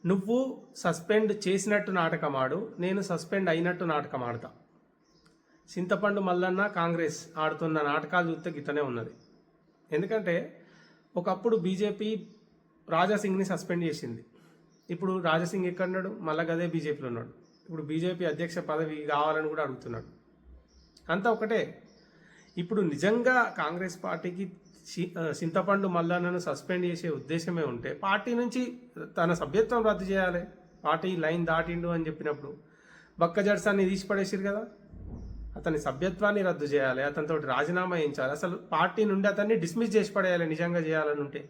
నువ్వు సస్పెండ్ చేసినట్టు నాటకం ఆడు, నేను సస్పెండ్ అయినట్టు నాటకం ఆడతా. చింతపండు మల్లన్న కాంగ్రెస్ ఆడుతున్న నాటకాలు చూస్తే గిట్టనే ఉన్నది. ఎందుకంటే ఒకప్పుడు బీజేపీ రాజాసింగ్ని సస్పెండ్ చేసింది. ఇప్పుడు రాజాసింగ్ ఎక్కడున్నాడు? మళ్ళా గదే బీజేపీలో ఉన్నాడు. ఇప్పుడు బీజేపీ అధ్యక్ష పదవి కావాలని కూడా అడుగుతున్నాడు. అంతా ఒకటే. ఇప్పుడు నిజంగా కాంగ్రెస్ పార్టీకి చింతపండు మల్లన్నను సస్పెండ్ చేసే ఉద్దేశమే ఉంటే పార్టీ నుంచి తన సభ్యత్వం రద్దు చేయాలి. పార్టీ లైన్ దాటిండు అని చెప్పినప్పుడు బక్క జడ్సాన్ని తీసిపడేసారు కదా, అతని సభ్యత్వాన్ని రద్దు చేయాలి, అతనితో రాజీనామా చేయించాలి, అసలు పార్టీ నుండి అతన్ని డిస్మిస్ చేసి పడేయాలి నిజంగా చేయాలని ఉంటే.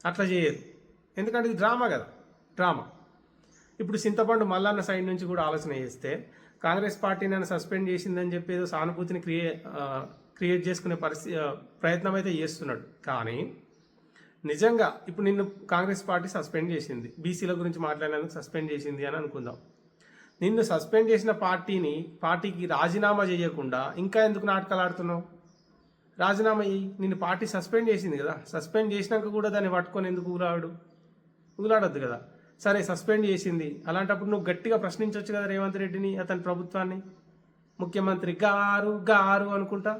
అట్లా చేయదు, ఎందుకంటే ఇది డ్రామా కదా, డ్రామా. ఇప్పుడు చింతపండు మల్లన్న సైడ్ నుంచి కూడా ఆలోచన చేస్తే కాంగ్రెస్ పార్టీ నన్ను సస్పెండ్ చేసిందని చెప్పి ఏదో సానుభూతిని క్రియేట్ చేసుకునే ప్రయత్నం అయితే చేస్తున్నాడు. కానీ నిజంగా ఇప్పుడు నిన్ను కాంగ్రెస్ పార్టీ సస్పెండ్ చేసింది, బీసీల గురించి మాట్లాడినందుకు సస్పెండ్ చేసింది అని అనుకుందాం. నిన్ను సస్పెండ్ చేసిన పార్టీకి రాజీనామా చేయకుండా ఇంకా ఎందుకు నాటకాలు ఆడుతున్నావు? రాజీనామా అయ్యి, నిన్ను పార్టీ సస్పెండ్ చేసింది కదా, సస్పెండ్ చేసినాక కూడా దాన్ని పట్టుకొని ఎందుకు ఊలాడొద్దు కదా. సరే సస్పెండ్ చేసింది, అలాంటప్పుడు నువ్వు గట్టిగా ప్రశ్నించవచ్చు కదా రేవంత్ రెడ్డిని, అతని ప్రభుత్వాన్ని. ముఖ్యమంత్రి గారు గారు అనుకుంటా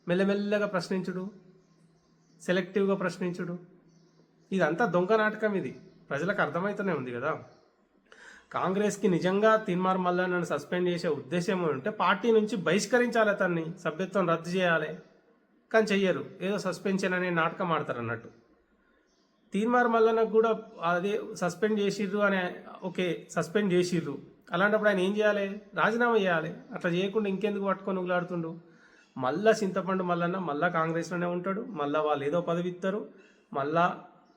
మెల్లమెల్లగా ప్రశ్నించుడు, సెలెక్టివ్గా ప్రశ్నించుడు, ఇదంతా దొంగ నాటకం. ఇది ప్రజలకు అర్థమవుతూనే ఉంది కదా. కాంగ్రెస్కి నిజంగా తీన్మార్ మల్లన్నను సస్పెండ్ చేసే ఉద్దేశం ఉంటే పార్టీ నుంచి బహిష్కరించాలి, అతన్ని సభ్యత్వం రద్దు చేయాలి. కానీ చెయ్యరు, ఏదో సస్పెన్షన్ అనే నాటకం ఆడతారు అన్నట్టు. తీన్మార్ మల్లన్నకు కూడా అదే సస్పెండ్ చేసిర్రు అని, ఓకే సస్పెండ్ చేసిర్రు, అలాంటప్పుడు ఆయన ఏం చేయాలి? రాజీనామా చేయాలి. అట్లా చేయకుండా ఇంకెందుకు పట్టుకొని ఉగులాడుతుండు? మళ్ళా చింతపండు మల్లన్న మళ్ళా కాంగ్రెస్లోనే ఉంటాడు, మళ్ళీ వాళ్ళు ఏదో పదవి ఇస్తారు, మళ్ళా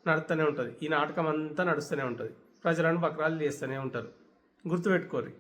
నడుస్తూనే ఉంటుంది. ఈ నాటకం అంతా నడుస్తూనే ఉంటుంది, ప్రజలను బక్రాలు చేస్తూనే ఉంటారు. గుర్తుపెట్టుకోరు.